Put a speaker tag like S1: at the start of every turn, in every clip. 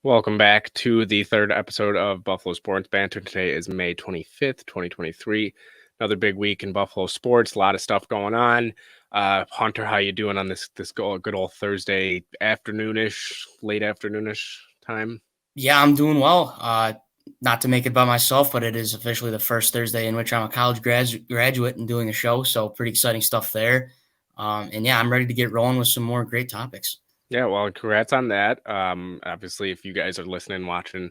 S1: Welcome back to the third episode of Buffalo Sports Banter. Today is May 25th, 2023. Another big week in Buffalo sports. A lot of stuff going on. Hunter, how you doing on this good old Thursday afternoonish, late afternoonish time?
S2: Yeah, I'm doing well. Not to make it about myself, but it is officially the first Thursday in which I'm a college graduate and doing a show. So pretty exciting stuff there. And yeah, I'm ready to get rolling with some more great topics.
S1: Yeah, well, congrats on that. Obviously, if you guys are listening, watching,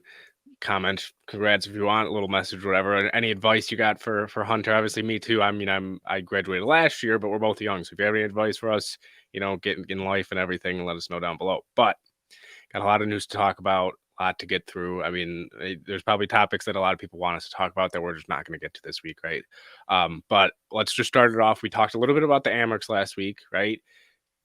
S1: comment, congrats if you want, a little message, whatever. And any advice you got for Hunter? Obviously, me too. I mean, I graduated last year, but we're both young. So if you have any advice for us, get in life and everything, let us know down below. But got a lot of news to talk about, a lot to get through. I mean, there's probably topics that a lot of people want us to talk about that we're just not going to get to this week, right? But let's just start it off. We talked a little bit about the Amerks last week, right?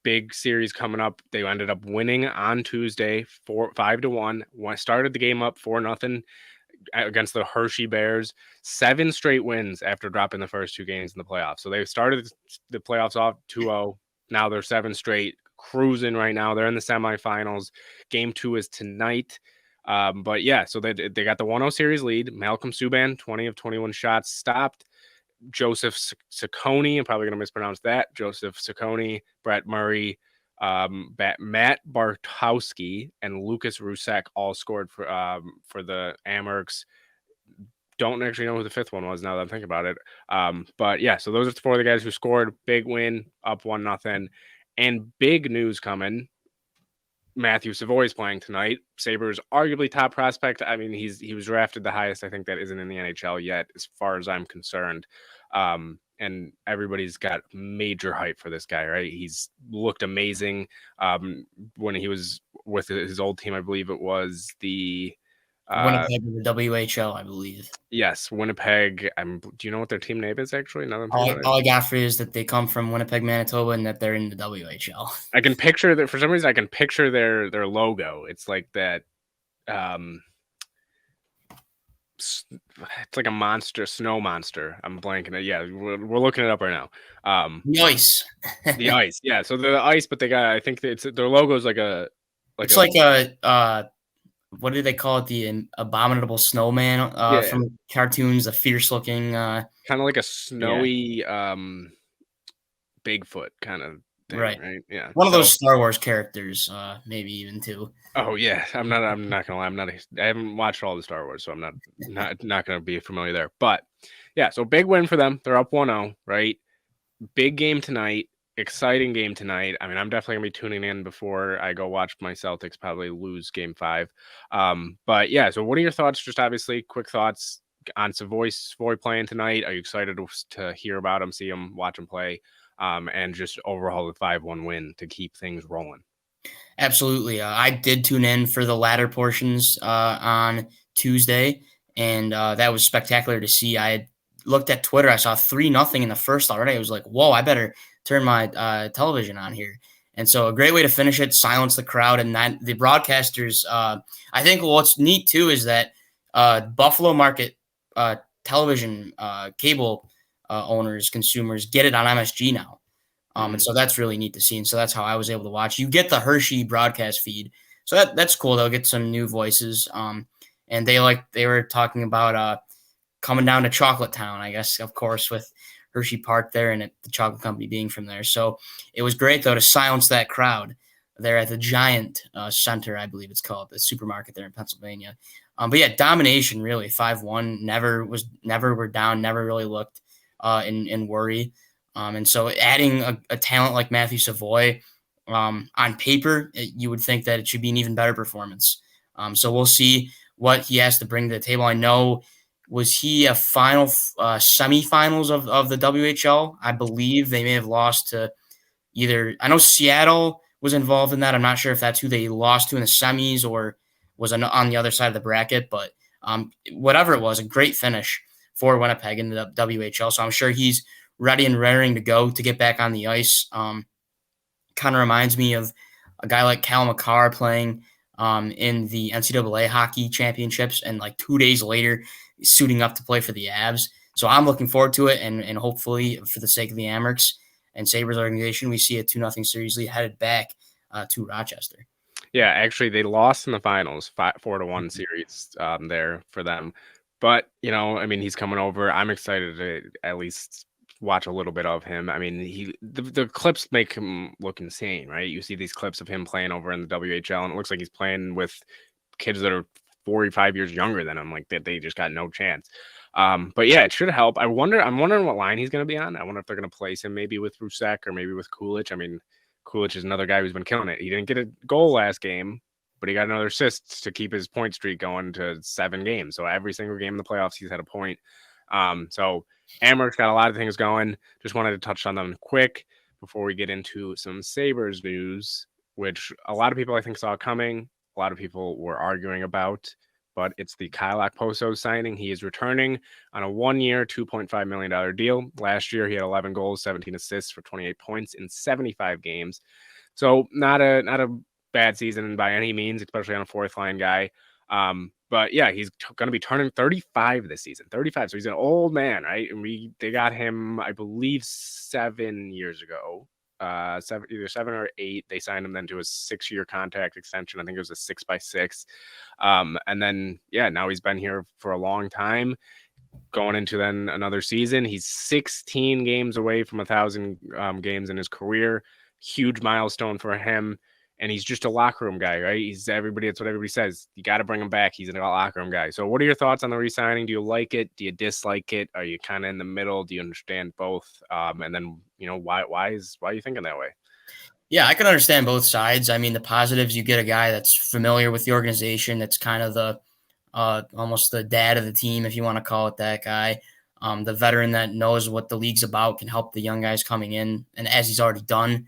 S1: Big series coming up. They ended up winning on Tuesday, 5-1. Started the game up 4-0 against the Hershey Bears. 7 straight wins after dropping the first 2 games in the playoffs. So they started the playoffs off 2-0. Now they're 7 straight, cruising right now. They're in the semifinals. Game 2 is tonight. But yeah, so they got the 1-0 series lead. Malcolm Subban, 20 of 21 shots stopped. Joseph Ciccone, I'm probably going to mispronounce that. Joseph Ciccone, Brett Murray, Matt Bartowski, and Lucas Rusek all scored for the Amerks. Don't actually know who the 5th one was now that I'm thinking about it. But yeah, so those are 4 of the guys who scored. Big win, up 1-0. And big news coming. Matthew Savoy's playing tonight. Sabres arguably top prospect. I mean, he was drafted the highest, I think, that isn't in the NHL yet, as far as I'm concerned. And everybody's got major hype for this guy, right? He's looked amazing. When he was with his old team, I believe it was the
S2: Winnipeg in the WHL, I believe.
S1: Yes, Winnipeg. Do you know what their team name is actually? Now that I'm thinking about it.
S2: All I got for you is that they come from Winnipeg, Manitoba, and that they're in the WHL.
S1: I can picture that. For some reason, I can picture their logo. It's like that. It's like a monster, snow monster. I'm blanking it. Yeah, we're looking it up right now.
S2: The ice.
S1: The ice. Yeah, so they're the ice, but they got. I think it's their logo is like a.
S2: It's like a what do they call it? The abominable snowman from cartoons. A fierce looking.
S1: Kind of like a snowy Bigfoot kind of thing, right? Yeah.
S2: One of those Star Wars characters, maybe even too.
S1: Oh yeah, I'm not gonna lie. I haven't watched all the Star Wars, so I'm not gonna be familiar there. But yeah, so big win for them. They're up 1-0, right? Big game tonight. Exciting game tonight. I mean, I'm definitely gonna be tuning in before I go watch my Celtics probably lose game 5. But yeah, so what are your thoughts? Just obviously quick thoughts on Savoy playing tonight. Are you excited to hear about him, see him, watch him play? And just overall the 5-1 win to keep things rolling.
S2: Absolutely. I did tune in for the latter portions on Tuesday, and that was spectacular to see. I had looked at Twitter. I saw 3-0 in the first already. I was like, whoa, I better turn my television on here. And so a great way to finish it, silence the crowd. And that the broadcasters, I think what's neat too is that Buffalo market television cable owners, consumers get it on MSG now. And so that's really neat to see. And so that's how I was able to watch. You get the Hershey broadcast feed. So that's cool. They'll get some new voices. And they were talking about coming down to Chocolate Town, I guess, of course, with Hershey Park there and the chocolate company being from there. So it was great, though, to silence that crowd there at the Giant Center, I believe it's called, the supermarket there in Pennsylvania. But yeah, domination, really, 5-1. Never were down, never really looked in worry. And so adding a talent like Matthew Savoy on paper, you would think that it should be an even better performance. So we'll see what he has to bring to the table. I know, was he a final semifinals of the WHL? I believe they may have lost to I know Seattle was involved in that. I'm not sure if that's who they lost to in the semis or was on the other side of the bracket, but whatever it was, a great finish for Winnipeg in the WHL. So I'm sure he's ready and raring to go to get back on the ice. Kind of reminds me of a guy like Cal McCarr playing in the NCAA hockey championships and like 2 days later suiting up to play for the Avs. So I'm looking forward to it, and hopefully for the sake of the Amerks and Sabres organization, we see a 2-0 series lead headed back to Rochester.
S1: Yeah, actually, they lost in the finals, 4-1 series there for them. But I mean, he's coming over. I'm excited to at least watch a little bit of him. I mean, the clips make him look insane, right? You see these clips of him playing over in the WHL, and it looks like he's playing with kids that are 45 years younger than him, like that they just got no chance. But yeah, it should help. I'm wondering what line he's going to be on. I wonder if they're going to place him maybe with Rusek or maybe with Kulich. I mean, Kulich is another guy who's been killing it. He didn't get a goal last game, but he got another assist to keep his point streak going to 7 games. So every single game in the playoffs, he's had a point. So Amerks got a lot of things going. Just wanted to touch on them quick before we get into some Sabres news, which a lot of people I think saw coming. A lot of people were arguing about, but it's the Kyle Okposo signing. He is returning on a 1-year, $2.5 million deal. Last year, he had 11 goals, 17 assists for 28 points in 75 games. So not a bad season by any means, especially on a fourth line guy. But yeah, he's going to be turning 35 this season. 35. So he's an old man, right? And they got him, I believe, 7 years ago. Either 7 or 8. They signed him then to a 6-year contract extension. I think it was a 6x6. And then now he's been here for a long time. Going into then another season, he's 16 games away from 1,000 games in his career. Huge milestone for him. And he's just a locker room guy, right? That's what everybody says. You got to bring him back. He's a locker room guy. So what are your thoughts on the re-signing? Do you like it? Do you dislike it? Are you kind of in the middle? Do you understand both? And then, why are you thinking that way?
S2: Yeah, I can understand both sides. I mean, the positives, you get a guy that's familiar with the organization, that's kind of the almost the dad of the team, if you want to call it that guy. The veteran that knows what the league's about, can help the young guys coming in, and as he's already done.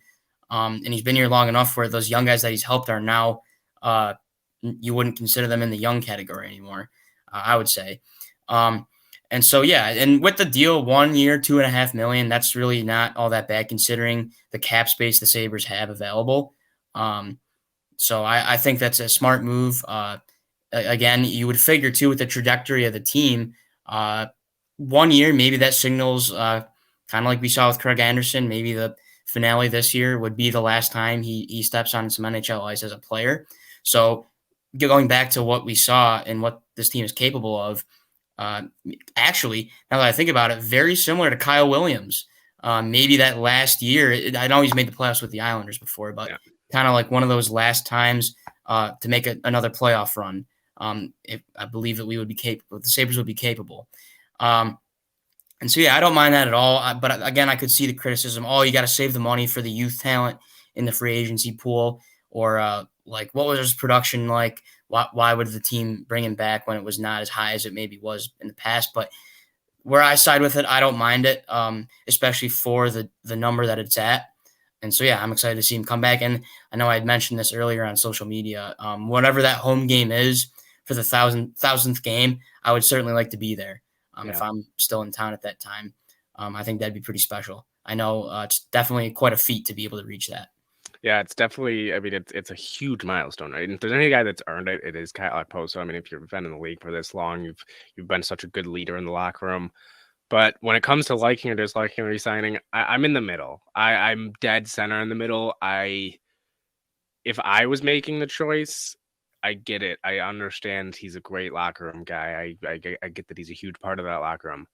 S2: And he's been here long enough where those young guys that he's helped are now, you wouldn't consider them in the young category anymore, I would say. And so, yeah, and with the deal, 1 year, $2.5 million, that's really not all that bad considering the cap space the Sabres have available. So I think that's a smart move. Again, you would figure too with the trajectory of the team, 1 year, maybe that signals kind of like we saw with Craig Anderson, maybe the finale this year would be the last time he steps on some NHL ice as a player. So going back to what we saw and what this team is capable of, actually, now that I think about it, very similar to Kyle Williams. Maybe that last year, I know he's made the playoffs with the Islanders before, but kind of like one of those last times to make another playoff run. If I believe that we would be capable, the Sabres would be capable. And so, yeah, I don't mind that at all. But again, I could see the criticism. Oh, you got to save the money for the youth talent in the free agency pool, or like what was his production like? Why would the team bring him back when it was not as high as it maybe was in the past? But where I side with it, I don't mind it, especially for the number that it's at. And so, yeah, I'm excited to see him come back. And I know I had mentioned this earlier on social media. Whatever that home game is for the thousandth game, I would certainly like to be there if I'm still in town at that time. I think that'd be pretty special. I know it's definitely quite a feat to be able to reach that.
S1: Yeah, it's definitely. I mean, it's a huge milestone, right? And if there's any guy that's earned it, it is Kyle Okposo. I mean, if you've been in the league for this long, you've been such a good leader in the locker room. But when it comes to liking or disliking resigning, I'm in the middle. I'm dead center in the middle. If I was making the choice, I get it. I understand he's a great locker room guy. I get that he's a huge part of that locker room.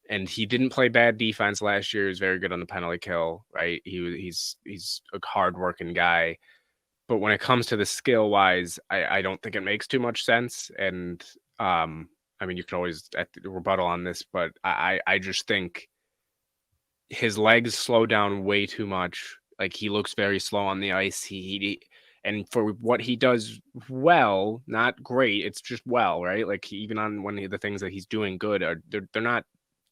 S1: And he didn't play bad defense last year. He was very good on the penalty kill, right? He's a hardworking guy. But when it comes to the skill wise, I don't think it makes too much sense. And I mean, you could always rebuttal on this, but I just think his legs slow down way too much. Like he looks very slow on the ice. And for what he does well, not great. It's just well, right? Like even on one of the things that he's doing good, they're not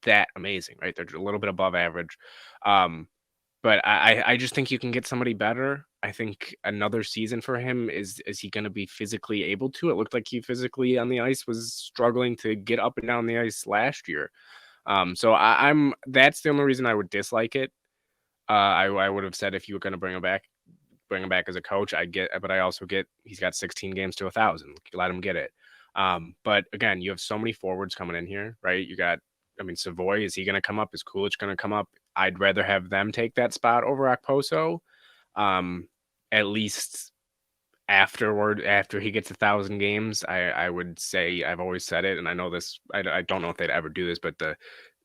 S1: that amazing, right? They're a little bit above average. But I just think you can get somebody better. I think another season for him is he going to be physically able to? It looked like he physically on the ice was struggling to get up and down the ice last year. So I'm that's the only reason I would dislike it. I would have said if you were going to bring him back as a coach, I get, but I also get he's got 16 games to 1,000. Let him get it. But again, you have so many forwards coming in here, right? You got, I mean, Savoy, is he going to come up? Is Kulich going to come up? I'd rather have them take that spot over Okposo. At least after he gets 1,000 games, I would say, I've always said it, and I know this. I don't know if they'd ever do this, but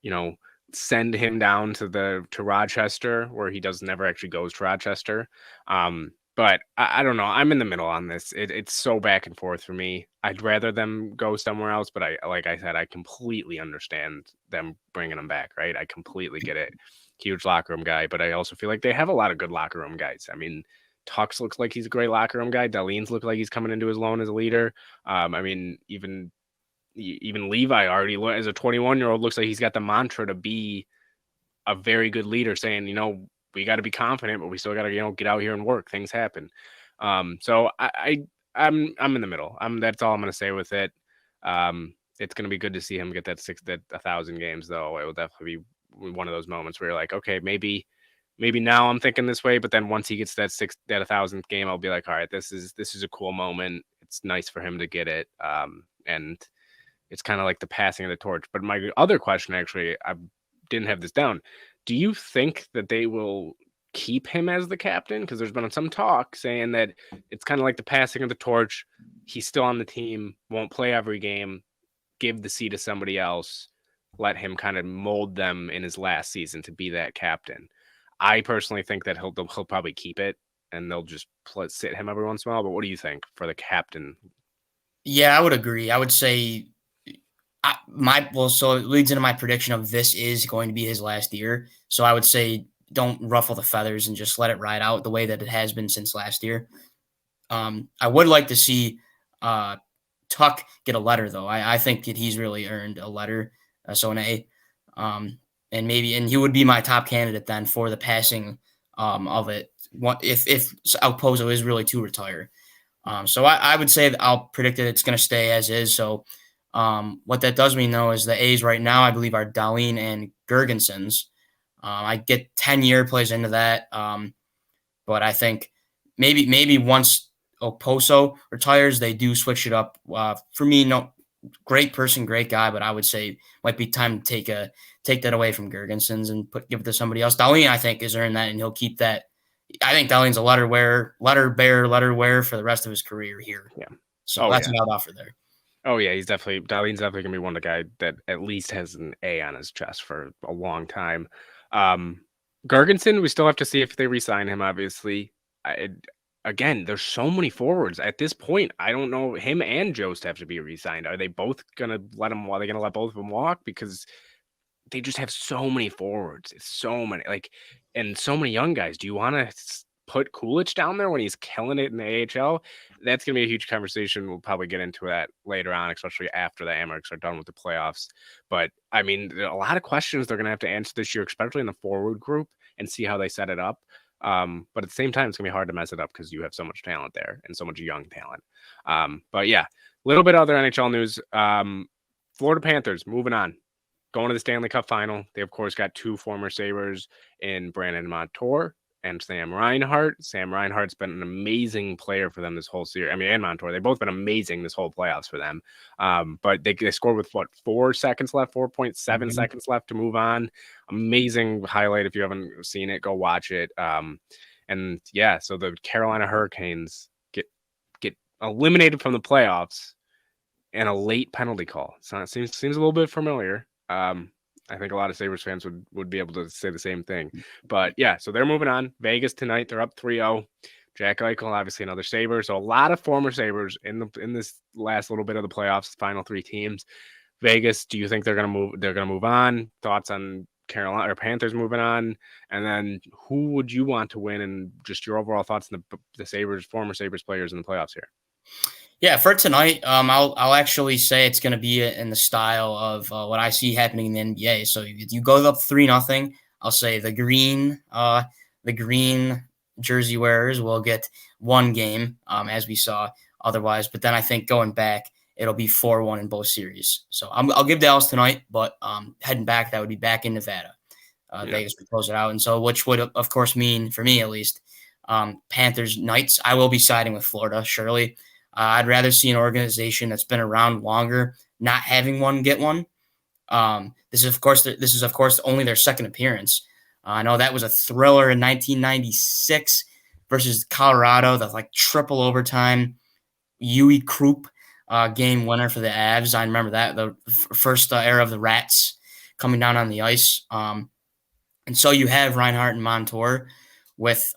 S1: you know, send him down to Rochester, where he does never actually goes to Rochester. But I don't know. I'm in the middle on this. It's so back and forth for me. I'd rather them go somewhere else, but like I said, I completely understand them bringing him back. Right? I completely get it. Huge locker room guy, but I also feel like they have a lot of good locker room guys. I mean, Tux looks like he's a great locker room guy. Darlene's look like he's coming into his own as a leader. I mean, even Levi already, as a 21-year-old, looks like he's got the mantra to be a very good leader, saying, we got to be confident, but we still got to, get out here and work. Things happen. So I'm in the middle. That's all I'm going to say with it. It's going to be good to see him get that 1,000 games, though. It will definitely be one of those moments where you're like, okay, maybe now I'm thinking this way, but then once he gets that 1,000th game, I'll be like, all right, this is a cool moment. It's nice for him to get it. And it's kind of like the passing of the torch. But my other question, actually, I didn't have this down. Do you think that they will keep him as the captain? Because there's been some talk saying that it's kind of like the passing of the torch. He's still on the team, won't play every game, give the seat to somebody else, let him kind of mold them in his last season to be that captain. I personally think that he'll probably keep it, and they'll just sit him every once in a while. But what do you think for the captain?
S2: Yeah, I would agree. I would say so it leads into my prediction of this is going to be his last year. So I would say don't ruffle the feathers and just let it ride out the way that it has been since last year. I would like to see Tuck get a letter, though. I think that he's really earned a letter, so an A. And he would be my top candidate then for the passing of it. If Alpozo is really to retire. So I would say that I'll predict that it's going to stay as is. So what that does mean, though, is the A's right now, I believe, are Dahlin and Gergensons. I get 10-year plays into that. But I think maybe once Oposo retires, they do switch it up. For me, no, great person, great guy, but I would say might be time to take that away from Gergensons and give it to somebody else. Dahlin, I think, has earned that, and he'll keep that. I think Dahlin's a letter wearer for the rest of his career here.
S1: Yeah.
S2: So that's what I'll offer there.
S1: Oh yeah, Darlene's definitely gonna be one of the guys that at least has an A on his chest for a long time. Gergensen, we still have to see if they re-sign him. Obviously, again, there's so many forwards at this point. I don't know. Him and Jost have to be re-signed. Are they both gonna let them? Are they gonna let both of them walk? Because they just have so many forwards. It's so many, and so many young guys. Do you want to put Coolidge down there when he's killing it in the AHL? That's going to be a huge conversation. We'll probably get into that later on, especially after the Amerks are done with the playoffs. But I mean, there are a lot of questions they're going to have to answer this year, especially in the forward group, and see how they set it up. But at the same time, it's going to be hard to mess it up because you have so much talent there and so much young talent. But yeah, a little bit of other NHL news. Florida Panthers moving on. Going to the Stanley Cup final. They, of course, got two former Sabres in Brandon Montour and Sam Reinhart. Sam Reinhart's been an amazing player for them this whole series. I mean, and Montour. They've both been amazing this whole playoffs for them. But they scored with, 4 seconds left, 4.7 seconds left to move on. Amazing highlight. If you haven't seen it, go watch it. And, yeah, so the Carolina Hurricanes get eliminated from the playoffs and a late penalty call. So it seems a little bit familiar. I think a lot of Sabres fans would be able to say the same thing. But yeah, so they're moving on. Vegas tonight, they're up 3-0. Jack Eichel, obviously another Sabre. So a lot of former Sabres in this last little bit of the playoffs, final 3 teams. Vegas, do you think they're gonna move on? Thoughts on Carolina or Panthers moving on? And then who would you want to win, and just your overall thoughts on the Sabres, former Sabres players in the playoffs here?
S2: Yeah, for tonight, I'll actually say it's going to be in the style of what I see happening in the NBA. So if you go up 3-0, I'll say the green jersey wearers will get 1 game, as we saw otherwise. But then I think going back, it'll be 4-1 in both series. So I'll give Dallas tonight, but heading back, that would be back in Nevada. Vegas would close it out, and so which would of course mean, for me at least, Panthers Knights. I will be siding with Florida, surely. I'd rather see an organization that's been around longer not having one get one. This is of course only their second appearance. I know that was a thriller in 1996 versus Colorado, the like triple overtime Yui Krupp game winner for the Avs. I remember that, the first era of the Rats coming down on the ice. And so you have Reinhart and Montour with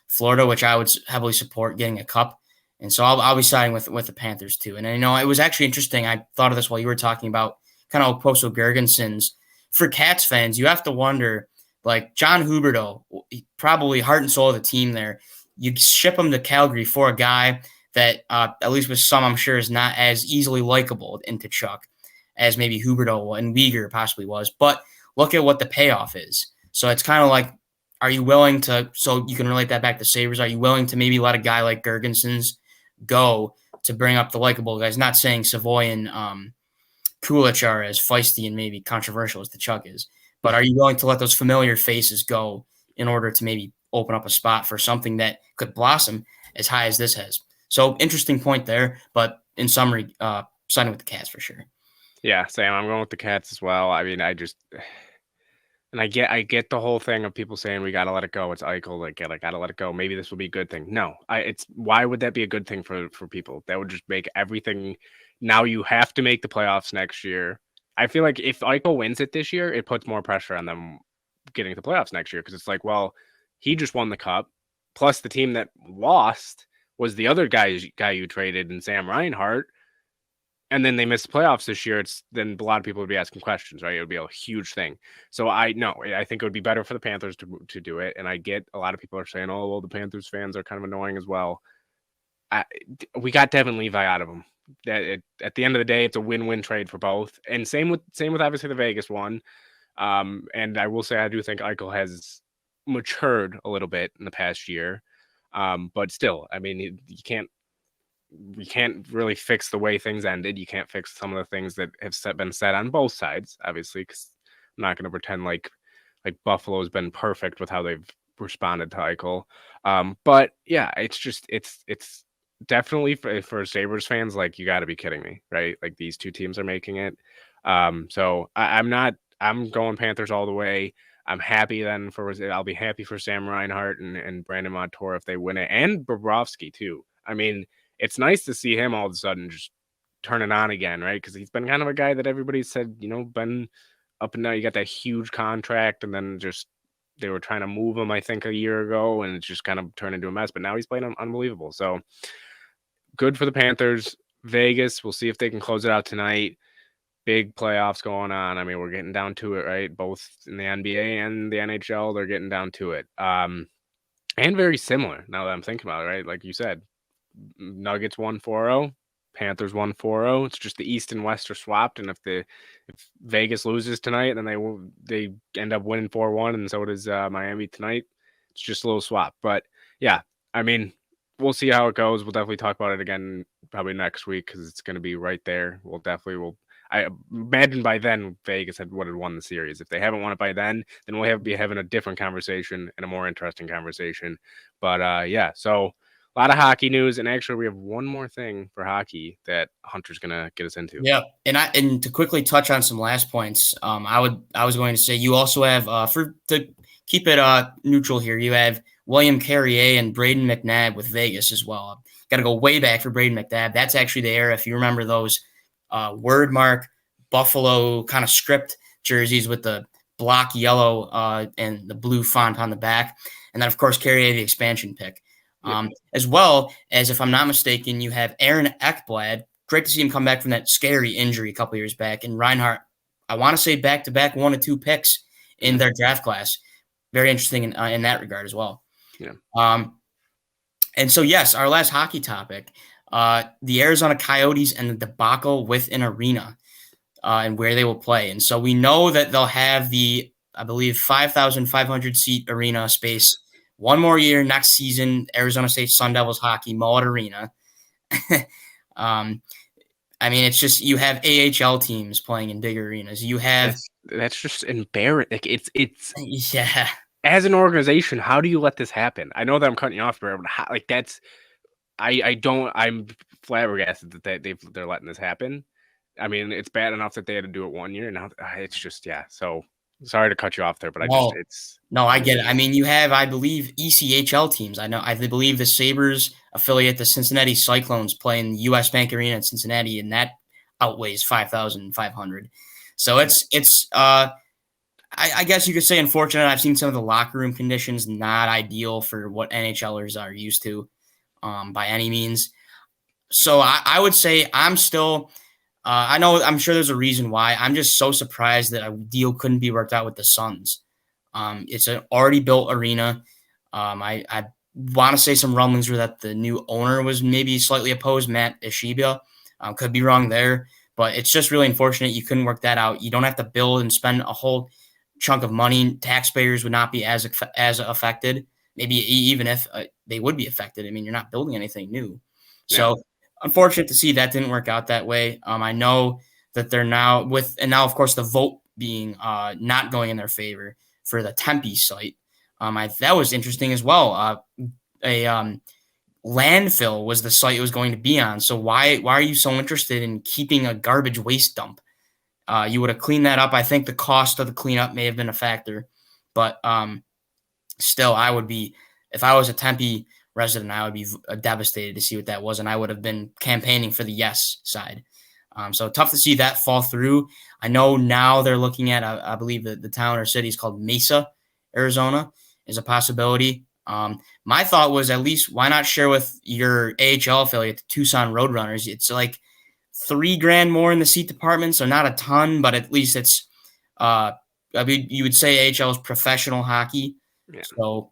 S2: Florida, which I would heavily support getting a cup. And so I'll be siding with the Panthers too. And it was actually interesting. I thought of this while you were talking about kind of Oposo Gergensons. For Cats fans, you have to wonder, like John Huberdeau, probably heart and soul of the team there. You ship him to Calgary for a guy that, at least with some, I'm sure, is not as easily likable in Tkachuk as maybe Huberdeau and Weegar possibly was. But look at what the payoff is. So it's kind of like, are you willing to, so you can relate that back to Sabres, are you willing to maybe let a guy like Gergensons go to bring up the likable guys? Not saying Savoy and Kulich are as feisty and maybe controversial as Tkachuk is, but are you willing to let those familiar faces go in order to maybe open up a spot for something that could blossom as high as this has? So interesting point there, but in summary, siding with the Cats for sure.
S1: Yeah, Sam, I'm going with the Cats as well. I mean, and I get the whole thing of people saying we gotta let it go. It's Eichel, like gotta let it go. Maybe this will be a good thing. No, it's why would that be a good thing for people? That would just make everything. Now you have to make the playoffs next year. I feel like if Eichel wins it this year, it puts more pressure on them getting to the playoffs next year because it's like, well, he just won the cup, plus the team that lost was the other guy you traded in Sam Reinhart, and then they miss the playoffs this year. Then a lot of people would be asking questions, right? It would be a huge thing. So I think it would be better for the Panthers to do it. And I get a lot of people are saying, oh, well, the Panthers fans are kind of annoying as well. We got Devin Levi out of them. At the end of the day, it's a win-win trade for both. And same with obviously the Vegas one. And I will say I do think Eichel has matured a little bit in the past year. But still, I mean, you can't really fix the way things ended. You can't fix some of the things that have been said on both sides, obviously, because I'm not going to pretend like Buffalo's been perfect with how they've responded to Eichel. But yeah, it's definitely for Sabres fans, like, you got to be kidding me, right? Like, these two teams are making it. So I'm going Panthers all the way. I'm happy then I'll be happy for Sam Reinhart and Brandon Montour if they win it, and Bobrovsky too. I mean, it's nice to see him all of a sudden just turn it on again, right? Because he's been kind of a guy that everybody said, been up and down. You got that huge contract, and then just they were trying to move him, I think, a year ago, and it's just kind of turned into a mess. But now he's playing unbelievable. So good for the Panthers. Vegas, we'll see if they can close it out tonight. Big playoffs going on. I mean, we're getting down to it, right? Both in the NBA and the NHL, they're getting down to it. And very similar now that I'm thinking about it, right? Like you said, Nuggets 1-4-0, Panthers 1-4-0. It's just the East and West are swapped, and if Vegas loses tonight, then they end up winning 4-1, and so does Miami tonight. It's just a little swap, but yeah, I mean, we'll see how it goes. We'll definitely talk about it again probably next week because it's going to be right there. I imagine by then Vegas would have won the series. If they haven't won it by then we'll be having a different conversation and a more interesting conversation. But yeah, so a lot of hockey news, and actually we have one more thing for hockey that Hunter's gonna get us into.
S2: Yeah, and to quickly touch on some last points, I was going to say you also have to keep it neutral here. You have William Carrier and Braden McNabb with Vegas as well. Got to go way back for Braden McNabb. That's actually the era, if you remember those word mark Buffalo kind of script jerseys with the block yellow and the blue font on the back, and then of course Carrier, the expansion pick. As well as, if I'm not mistaken, you have Aaron Ekblad. Great to see him come back from that scary injury a couple years back. And Reinhart, I want to say back-to-back 1 or 2 picks in their draft class. Very interesting in that regard as well.
S1: Yeah.
S2: And so, yes, our last hockey topic, the Arizona Coyotes and the debacle with an arena and where they will play. And so we know that they'll have the, I believe, 5,500 seat arena space one more year next season, Arizona State Sun Devils hockey, Mullet Arena. I mean, it's just, you have AHL teams playing in big arenas. You have
S1: that's just embarrassing. Like, it's
S2: yeah.
S1: As an organization, how do you let this happen? I know that I'm cutting you off, but I'm flabbergasted that they're letting this happen. I mean, it's bad enough that they had to do it 1 year. Now it's just, yeah. So Sorry to cut you off there, but
S2: No,
S1: it's
S2: no, I get it. I
S1: unbelievable.
S2: mean, you have, I believe, ECHL teams. I believe the Sabres affiliate, the Cincinnati Cyclones, play in U.S. Bank Arena in Cincinnati, and that outweighs 5,500. So
S1: Yeah.
S2: I guess you could say unfortunate. I've seen some of the locker room conditions not ideal for what NHLers are used to, by any means. So I would say I'm still. I'm sure there's a reason why. I'm just so surprised that a deal couldn't be worked out with the Suns. It's an already built arena. I want to say some rumblings were that the new owner was maybe slightly opposed, Matt Ishiba. Could be wrong there, but it's just really unfortunate you couldn't work that out. You don't have to build and spend a whole chunk of money. Taxpayers would not be as affected. Maybe even if they would be affected. I mean, you're not building anything new.
S1: Yeah.
S2: So unfortunate to see that didn't work out that way. I know that they're now now of course the vote being not going in their favor for the Tempe site. That was interesting as well. A landfill was the site it was going to be on. So why are you so interested in keeping a garbage waste dump? You would have cleaned that up. I think the cost of the cleanup may have been a factor, but still, I would be, if I was a Tempe resident, I would be devastated to see what that was, and I would have been campaigning for the yes side. So tough to see that fall through. I know now they're looking at, I believe the town or city is called Mesa, Arizona, is a possibility. My thought was, at least why not share with your AHL affiliate, the Tucson Roadrunners? It's like $3,000 more in the seat department, so not a ton, but at least it's. I mean, you would say AHL is professional hockey,
S1: Yeah.
S2: so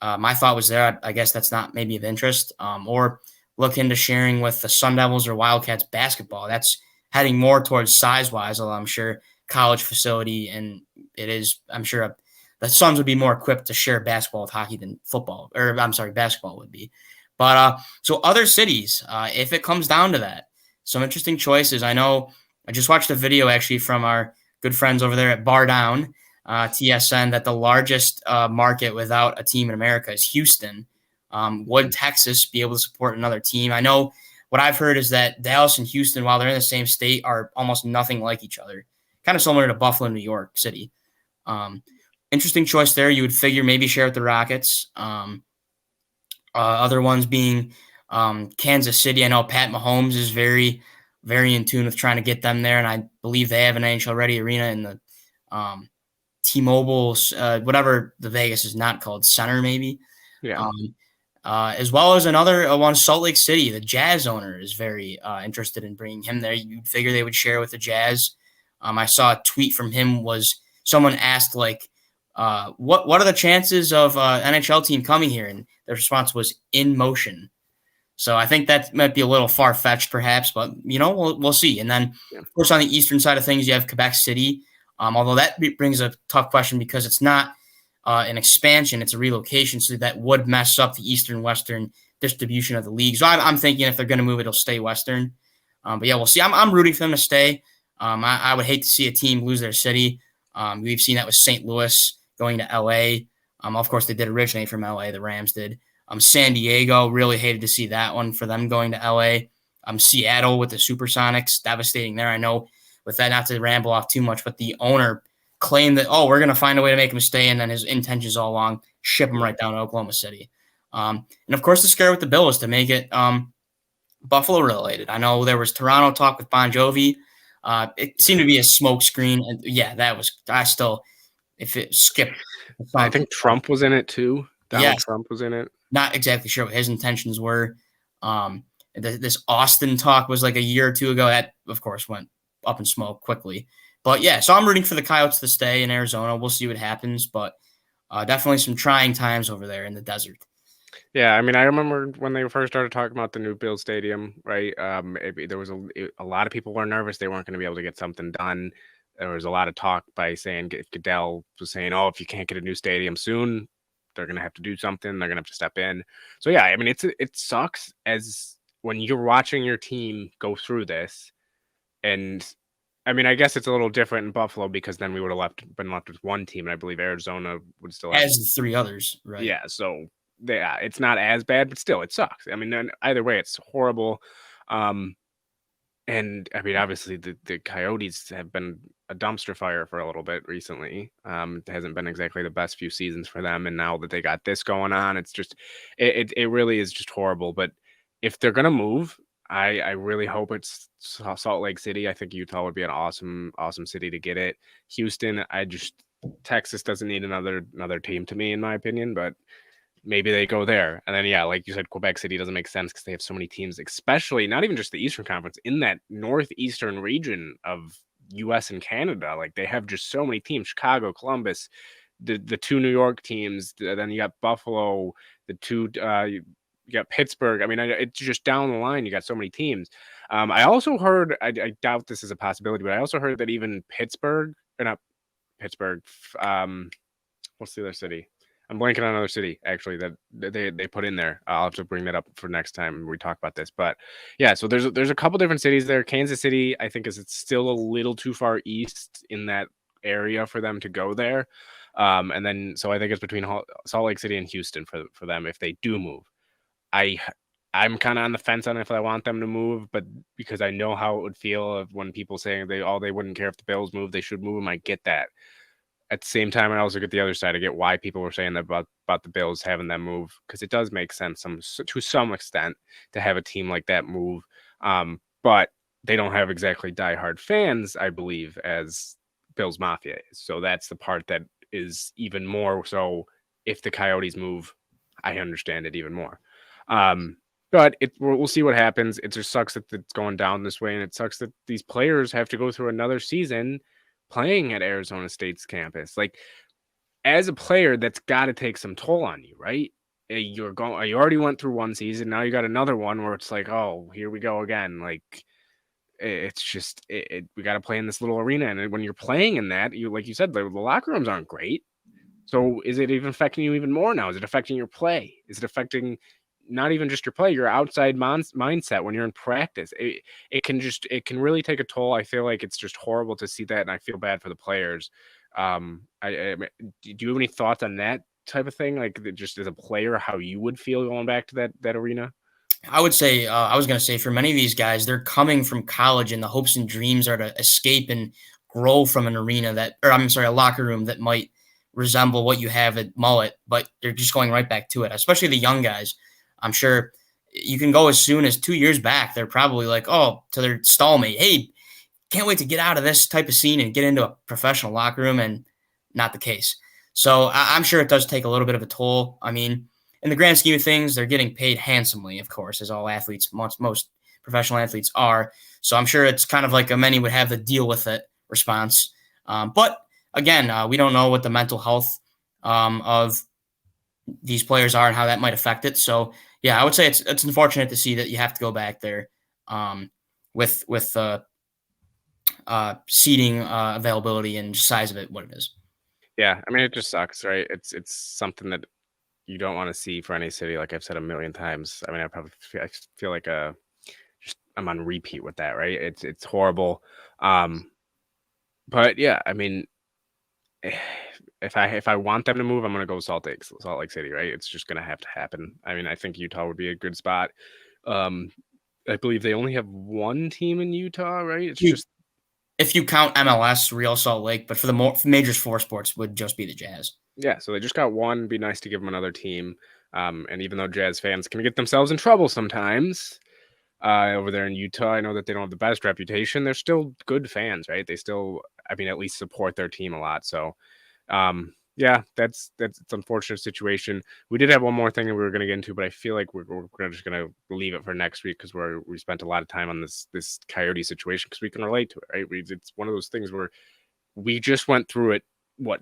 S2: my thought was there. I guess that's not maybe of interest, or look into sharing with the Sun Devils or Wildcats basketball. That's heading more towards size wise, although I'm sure college facility, and it is. I'm sure the Suns would be more equipped to share basketball with hockey than football, or I'm sorry, basketball would be. But so other cities, if it comes down to that, some interesting choices. I know I just watched a video actually from our good friends over there at Bar Down, TSN, that the largest market without a team in America is Houston. Would Texas be able to support another team? I know what I've heard is that Dallas and Houston, while they're in the same state, are almost nothing like each other. Kind of similar to Buffalo, New York City. Interesting choice there. You would figure maybe share with the Rockets. Other ones being Kansas City. I know Pat Mahomes is very, very in tune with trying to get them there, and I believe they have an NHL-ready arena in the T-Mobile, whatever the Vegas is not called, Center maybe.
S1: Yeah.
S2: As well as another one, Salt Lake City. The Jazz owner is very interested in bringing him there. You'd figure they would share with the Jazz. I saw a tweet from him was someone asked like, what are the chances of NHL team coming here? And the response was in motion. So I think that might be a little far fetched, perhaps, but we'll see. And then,
S1: Yeah.
S2: of course, on the eastern side of things, you have Quebec City. Although that brings a tough question because it's not an expansion; it's a relocation, so that would mess up the eastern-western distribution of the league. So I'm thinking if they're going to move, it'll stay western. But yeah, we'll see. I'm rooting for them to stay. I would hate to see a team lose their city. We've seen that with St. Louis going to LA. Of course, they did originate from LA. The Rams did. San Diego, really hated to see that one for them going to LA. Seattle with the Supersonics, devastating there. I know with that, not to ramble off too much, but the owner claimed that, we're going to find a way to make him stay, and then his intentions all along, ship him right down to Oklahoma City. And of course, the scare with the Bill is to make it Buffalo related. I know there was Toronto talk with Bon Jovi. It seemed to be a smoke screen. And yeah, that was, if it skipped.
S1: I think Trump was in it too. Donald Trump was in it.
S2: Not exactly sure what his intentions were. This Austin talk was like a year or two ago. That, of course, went up in smoke quickly. But yeah, so I'm rooting for the Coyotes to stay in Arizona. We'll see what happens, but definitely some trying times over there in the desert.
S1: Yeah, I mean, I remember when they first started talking about the new Bill Stadium, right? There was a lot of people were nervous they weren't going to be able to get something done. There was a lot of talk by saying Goodell was saying, "Oh, if you can't get a new stadium soon, they're going to have to do something. They're going to have to step in." So yeah, I mean, it sucks as when you're watching your team go through this, and I mean, I guess it's a little different in Buffalo because then we would have been left with one team, and I believe Arizona would still have
S2: as the three others, right?
S1: Yeah, so yeah, it's not as bad, but still, it sucks. I mean, either way, it's horrible. And I mean, obviously, the Coyotes have been a dumpster fire for a little bit recently. It hasn't been exactly the best few seasons for them, and now that they got this going on, it's just it really is just horrible. But if they're gonna move, I really hope it's Salt Lake City. I think Utah would be an awesome city to get it. Houston, I just Texas doesn't need another team to me, in my opinion, but maybe they go there. And then, yeah, like you said, Quebec City doesn't make sense because they have so many teams, especially not even just the Eastern Conference, in that northeastern region of US and Canada. Like they have just so many teams, Chicago, Columbus, the two New York teams, then you got Buffalo, the two you got Pittsburgh. I mean, it's just down the line. You got so many teams. I also heard, I doubt this is a possibility, but I also heard that even Pittsburgh, or not Pittsburgh, what's the other city? I'm blanking on another city actually that they put in there. I'll have to bring that up for next time we talk about this. But yeah, so there's a couple different cities there. Kansas City, I think, is it's still a little too far east in that area for them to go there. And then so I think it's between Salt Lake City and Houston for them if they do move. I I'm kind of on the fence on if I want them to move, but because I know how it would feel of when people saying they wouldn't care if the Bills move, they should move them. I get that. At the same time, I also get the other side. I get why people were saying that about the Bills having them move because it does make sense to some extent to have a team like that move. But they don't have exactly diehard fans, I believe, as Bills Mafia is. So that's the part that is even more so. If the Coyotes move, I understand it even more. But we'll see what happens. It just sucks that it's going down this way, and it sucks that these players have to go through another season playing at Arizona State's campus. Like as a player, that's got to take some toll on you, right? You already went through one season. Now you got another one where it's like, oh, here we go again. Like it's just we got to play in this little arena, and when you're playing in that, you like you said, the locker rooms aren't great. So is it even affecting you even more now? Is it affecting your play? Is it affecting not even just your play, your outside mindset when you're in practice? It can really take a toll. I feel like it's just horrible to see that, and I feel bad for the players. Do you have any thoughts on that type of thing? Like just as a player, how you would feel going back to that arena?
S2: I would say, I was going to say, for many of these guys, they're coming from college, and the hopes and dreams are to escape and grow from an arena or I'm sorry, a locker room that might resemble what you have at Mullet, but they're just going right back to it. Especially the young guys. I'm sure you can go as soon as 2 years back. They're probably like, oh, to their stallmate, hey, can't wait to get out of this type of scene and get into a professional locker room, and not the case. So I'm sure it does take a little bit of a toll. I mean, in the grand scheme of things, they're getting paid handsomely, of course, as all athletes, most professional athletes are. So I'm sure it's kind of like a many would have the deal with it response. But again, we don't know what the mental health of these players are and how that might affect it. So yeah, I would say it's unfortunate to see that you have to go back there with seating availability and size of it, what it is.
S1: Yeah, I mean it just sucks, right? It's something that you don't want to see for any city. Like I've said a million times. I mean, I feel like just I'm on repeat with that, right? It's horrible. Um, but yeah, I mean, if I want them to move, I'm gonna go Salt Lake City, right? It's just gonna have to happen. I mean, I think Utah would be a good spot. Um, I believe they only have one team in Utah, right? It's just
S2: If you count MLS, Real Salt Lake, but for the major four sports would just be the Jazz.
S1: yeah, so they just got one. It'd be nice to give them another team. And even though Jazz fans can get themselves in trouble sometimes, over there in Utah, I know that they don't have the best reputation. They're still good fans, right? They still, I mean, at least support their team a lot. So, yeah, that's it's an unfortunate situation. We did have one more thing that we were going to get into, but I feel like we're just going to leave it for next week because we spent a lot of time on this Coyote situation because we can relate to it, right? It's one of those things where we just went through it. What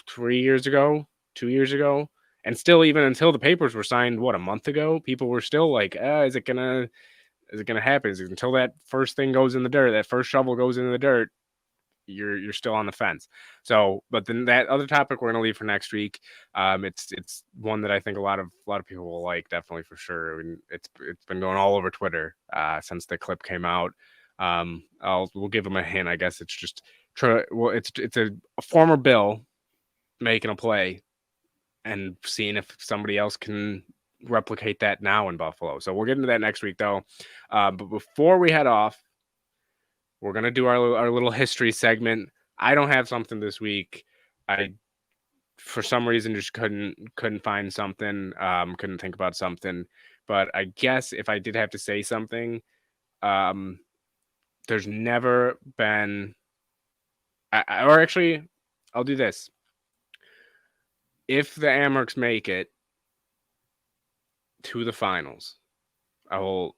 S1: 2 years ago, 2 years ago, and still even until the papers were signed, what a month ago, people were still like, is it gonna happen? Is it until that first thing goes in the dirt, that first shovel goes into the dirt, you're still on the fence. So, but then that other topic we're gonna leave for next week. It's one that I think a lot of people will like, definitely for sure. I mean, it's been going all over Twitter since the clip came out. We'll give them a hint. I guess it's just it's a former Bill making a play and seeing if somebody else can replicate that now in Buffalo. So we'll get into that next week, though. But before we head off, we're gonna do our little history segment. I don't have something this week. I for some reason just couldn't find something. Couldn't think about something. But I guess if I did have to say something, um, there's never been, or actually, I'll do this. If the Amerks make it to the finals, I will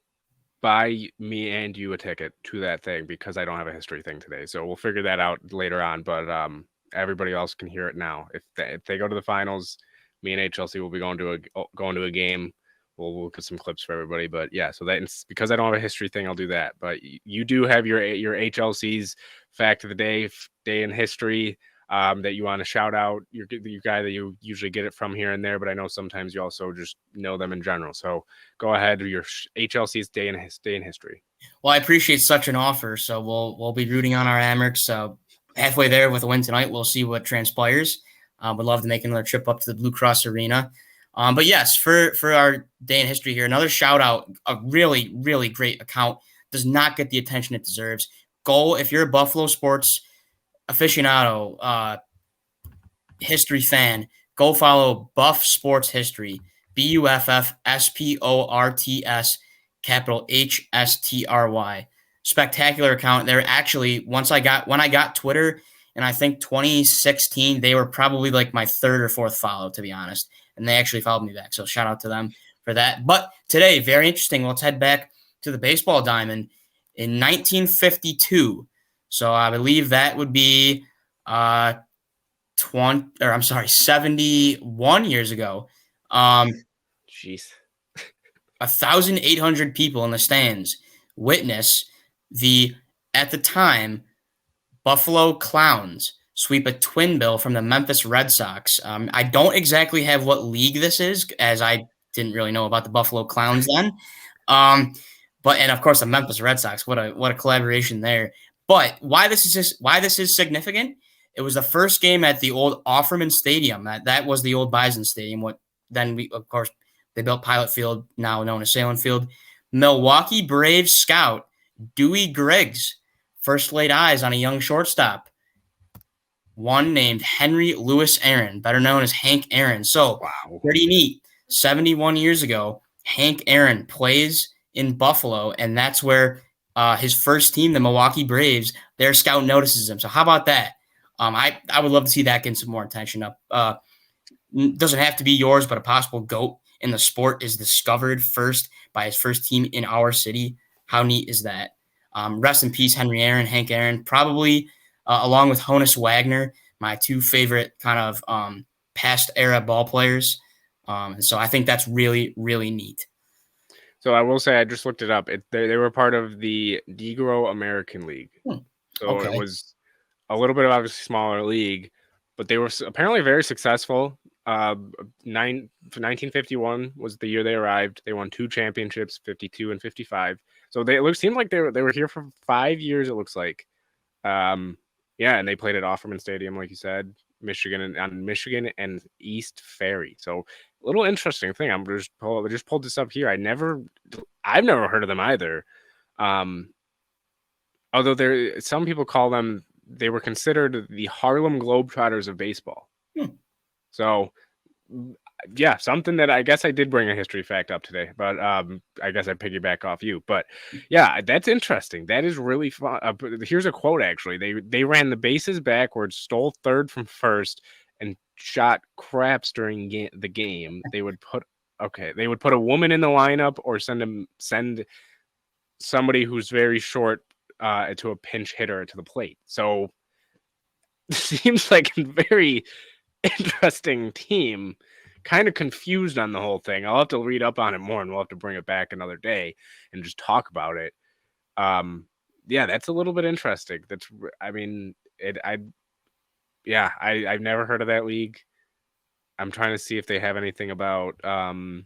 S1: buy me and you a ticket to that thing because I don't have a history thing today. So we'll figure that out later on. But everybody else can hear it now. If they go to the finals, me and HLC will be going to a game. We'll look at some clips for everybody. But yeah, so that's because I don't have a history thing. I'll do that. But you do have your HLC's fact of the day in history. That you want to shout out your guy that you usually get it from here and there, but I know sometimes you also just know them in general. So go ahead with your HLC's day in history.
S2: Well, I appreciate such an offer, so we'll be rooting on our Amerks. So halfway there with a win tonight, we'll see what transpires. Would love to make another trip up to the Blue Cross Arena. But yes, for our day in history here, another shout out, a really, really great account, does not get the attention it deserves. Go, if you're a Buffalo sports aficionado, history fan, go follow Buff Sports History, BUFFSPORTS, capital HSTRY. Spectacular account. They're actually, when I got Twitter in I think 2016, they were probably like my third or fourth follow, to be honest. And they actually followed me back. So shout out to them for that. But today, very interesting. Let's head back to the baseball diamond in 1952. So I believe that would be 71 years ago.
S1: Jeez.
S2: 1,800 people in the stands witness the, at the time, Buffalo Clowns sweep a twin bill from the Memphis Red Sox. I don't exactly have what league this is, as I didn't really know about the Buffalo Clowns then. And of course the Memphis Red Sox. What a collaboration there. But why this is significant? It was the first game at the old Offerman Stadium. That was the old Bison Stadium. Of course, they built Pilot Field, now known as Salem Field. Milwaukee Braves scout Dewey Griggs first laid eyes on a young shortstop, one named Henry Louis Aaron, better known as Hank Aaron. So, wow. Pretty neat. 71 years ago, Hank Aaron plays in Buffalo, and that's where his first team, the Milwaukee Braves, their scout notices him. So how about that? I would love to see that get some more attention up. Doesn't have to be yours, but a possible GOAT in the sport is discovered first by his first team in our city. How neat is that? Rest in peace, Henry Aaron, Hank Aaron, probably along with Honus Wagner, my two favorite kind of past era ball players. And so I think that's really, really neat.
S1: So I will say, I just looked it up. They were part of the Negro American League. So It was a little bit of obviously smaller league, but they were apparently very successful. 1951 was the year they arrived. They won 2 championships, 52 and 55. So it seemed like they were here for 5 years. It looks like, and they played at Offerman Stadium, like you said, Michigan and East Ferry. So a little interesting thing. I just pulled this up here. I've never heard of them either. Although some people call them, they were considered the Harlem Globetrotters of baseball. So, yeah, something that I guess I did bring a history fact up today, but I guess I piggyback off you. But yeah, that's interesting. That is really fun. Here's a quote, actually. They ran the bases backwards, stole third from first, and shot craps during the game. They would put a woman in the lineup or send somebody who's very short to a pinch hitter to the plate. So it seems like a very interesting team. Kind of confused on the whole thing. I'll have to read up on it more, and we'll have to bring it back another day and just talk about it. Yeah, that's a little bit interesting. I've never heard of that league. I'm trying to see if they have anything about Hank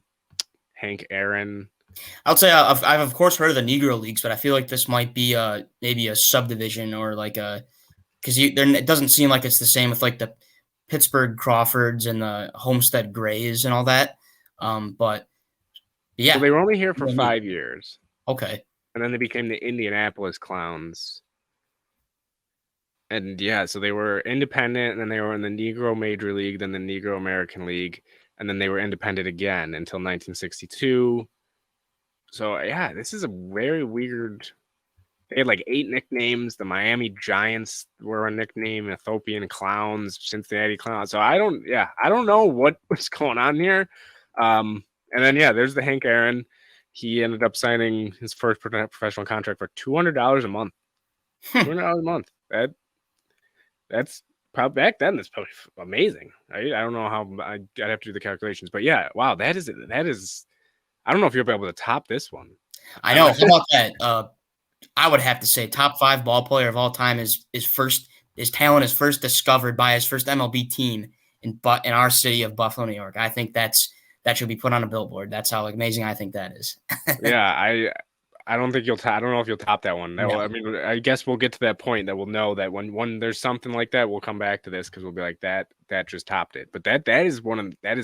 S1: Aaron.
S2: I'll say I've of course heard of the Negro Leagues, but I feel like this might be maybe a subdivision or like because it doesn't seem like it's the same with like the Pittsburgh Crawfords and the Homestead Grays and all that. But yeah,
S1: so they were only here for 5 years.
S2: Okay,
S1: and then they became the Indianapolis Clowns. And yeah, so they were independent, and then they were in the Negro Major League, then the Negro American League, and then they were independent again until 1962. So yeah, this is a very weird. They had like 8 nicknames. The Miami Giants were a nickname, Ethiopian Clowns, Cincinnati Clowns. So I don't know what was going on here. And then yeah, there's the Hank Aaron. He ended up signing his first professional contract for $200 a month. $200 a month. That's probably back then. That's probably amazing. I don't know how I'd have to do the calculations, but yeah, wow, that is. I don't know if you'll be able to top this one.
S2: I know. How about that? I would have to say top 5 ball player of all time his talent is first discovered by his first MLB team in our city of Buffalo, New York. I think that should be put on a billboard. That's how amazing I think that is.
S1: Yeah, I don't think I don't know if you'll top that one.
S2: No.
S1: I mean, I guess we'll get to that point that we'll know that when there's something like that, we'll come back to this because we'll be like that just topped it. But that is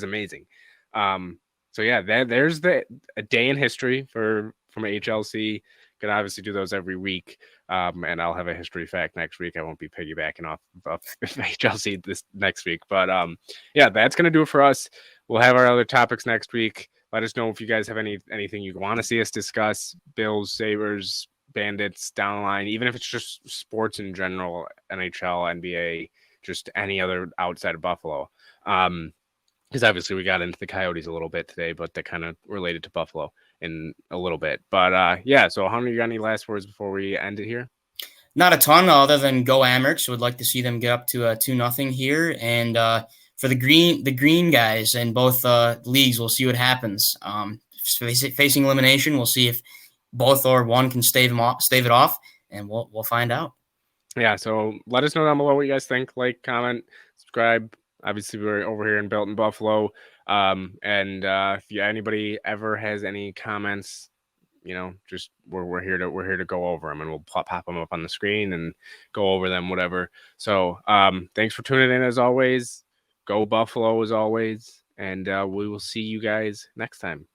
S1: amazing. So yeah, there's a day in history from HLC. Can obviously do those every week. And I'll have a history fact next week. I won't be piggybacking off HLC this next week. But yeah, that's gonna do it for us. We'll have our other topics next week. Let us know if you guys have anything you want to see us discuss. Bills, Sabres, Bandits, down the line, even if it's just sports in general, NHL, NBA, just any other outside of Buffalo. Because obviously we got into the Coyotes a little bit today, but they're kind of related to Buffalo in a little bit. But yeah, so Hunter, you got any last words before we end it here?
S2: Not a ton, other than go Amerks. Would like to see them get up to 2-0 here, and for the green guys in both leagues, we'll see what happens. Facing elimination, we'll see if both or one can stave it off, and we'll find out.
S1: Yeah, so let us know down below what you guys think. Like, comment, subscribe. Obviously, we're over here in Belton, Buffalo. And if anybody ever has any comments, just we're here to go over them, and we'll pop them up on the screen and go over them, whatever. So thanks for tuning in as always. Go Buffalo as always, and we will see you guys next time.